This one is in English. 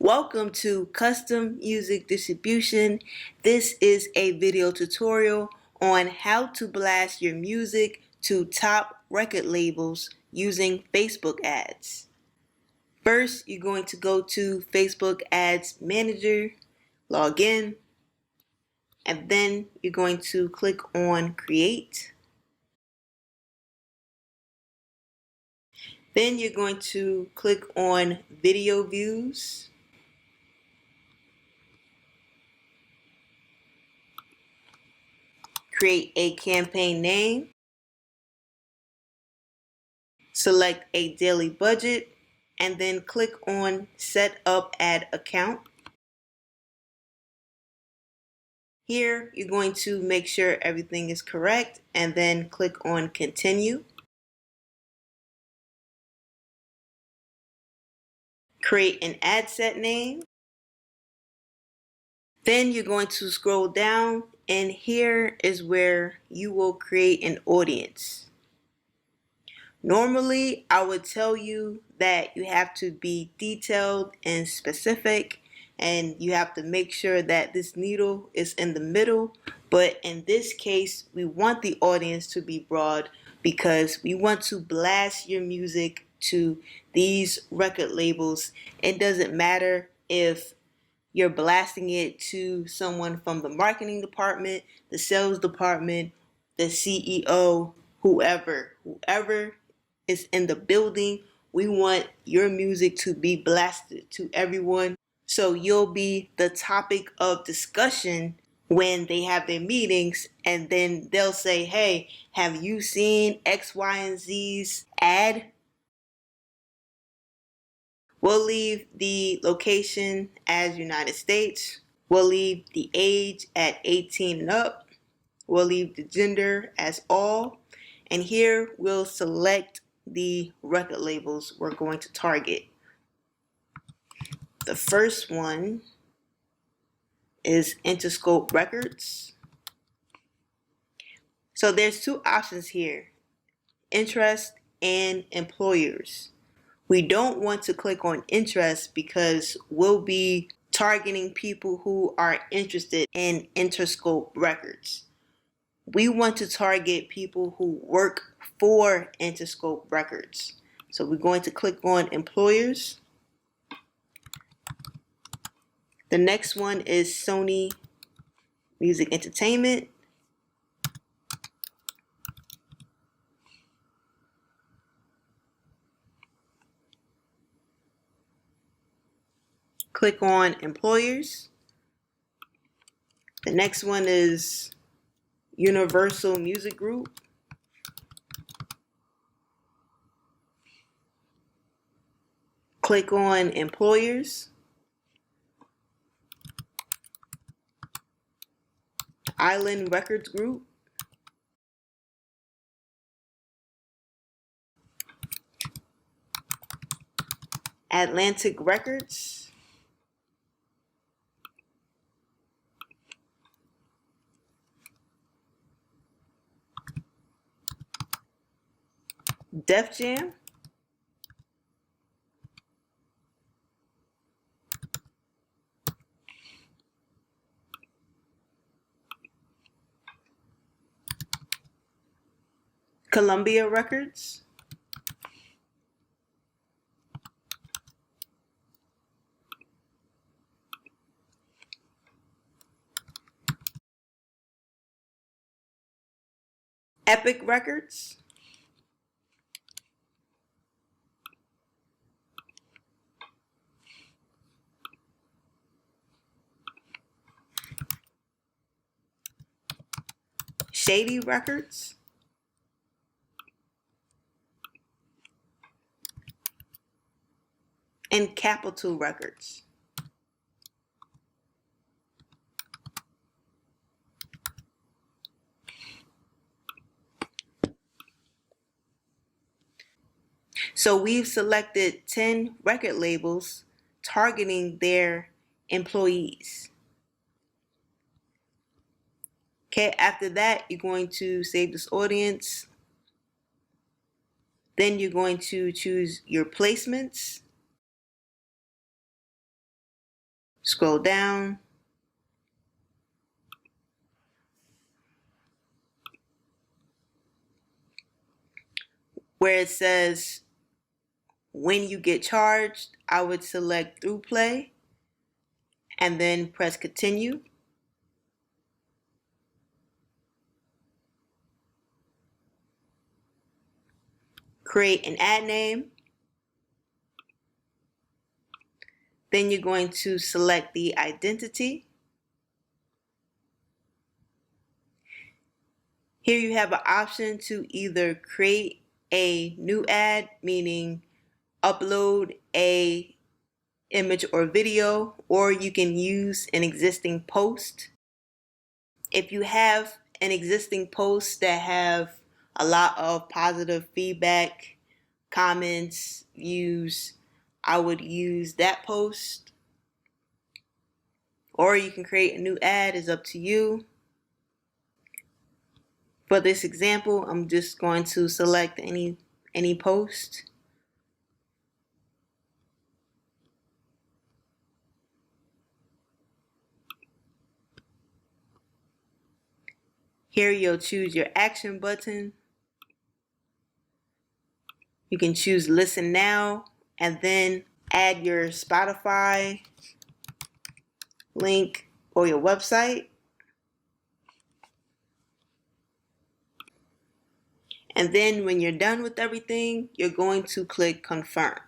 Welcome to Custom Music Distribution. This is a video tutorial on how to blast your music to top record labels using Facebook ads. First, you're going to go to Facebook Ads Manager, log in, and then you're going to click on Create. Then you're going to click on Video Views. Create a campaign name. Select a daily budget and then click on Set Up Ad Account. Here you're going to make sure everything is correct and then click on Continue. Create an ad set name. Then you're going to scroll down and here is where you will create an audience. Normally, I would tell you that you have to be detailed and specific and you have to make sure that this needle is in the middle. But in this case, we want the audience to be broad because we want to blast your music to these record labels. It doesn't matter if you're blasting it to someone from the marketing department, the sales department, the CEO, whoever is in the building. We want your music to be blasted to everyone. So you'll be the topic of discussion when they have their meetings, and then they'll say, hey, have you seen X, Y, and Z's ad? We'll leave the location as United States. We'll leave the age at 18 and up. We'll leave the gender as all. And here we'll select the record labels we're going to target. The first one is Interscope Records. So there's two options here, interest and employers. We don't want to click on interest because we'll be targeting people who are interested in Interscope Records. We want to target people who work for Interscope Records. So we're going to click on employers. The next one is Sony Music Entertainment. Click on employers. The next one is Universal Music Group. Click on employers. Island Records Group. Atlantic Records. Def Jam. Columbia Records. Epic Records. Shady Records. And Capitol Records. So we've selected 10 record labels targeting their employees. Okay, after that, you're going to save this audience. Then you're going to choose your placements. Scroll down. Where it says when you get charged, I would select through play and then press continue. Create an ad name. Then you're going to select the identity. Here you have an option to either create a new ad, meaning upload a image or video, or you can use an existing post. If you have an existing post that have a lot of positive feedback, comments, views, I would use that post. Or you can create a new ad, it's up to you. For this example, I'm just going to select any post. Here you'll choose your action button. You can choose listen now and then add your Spotify link or your website. And then when you're done with everything, you're going to click confirm.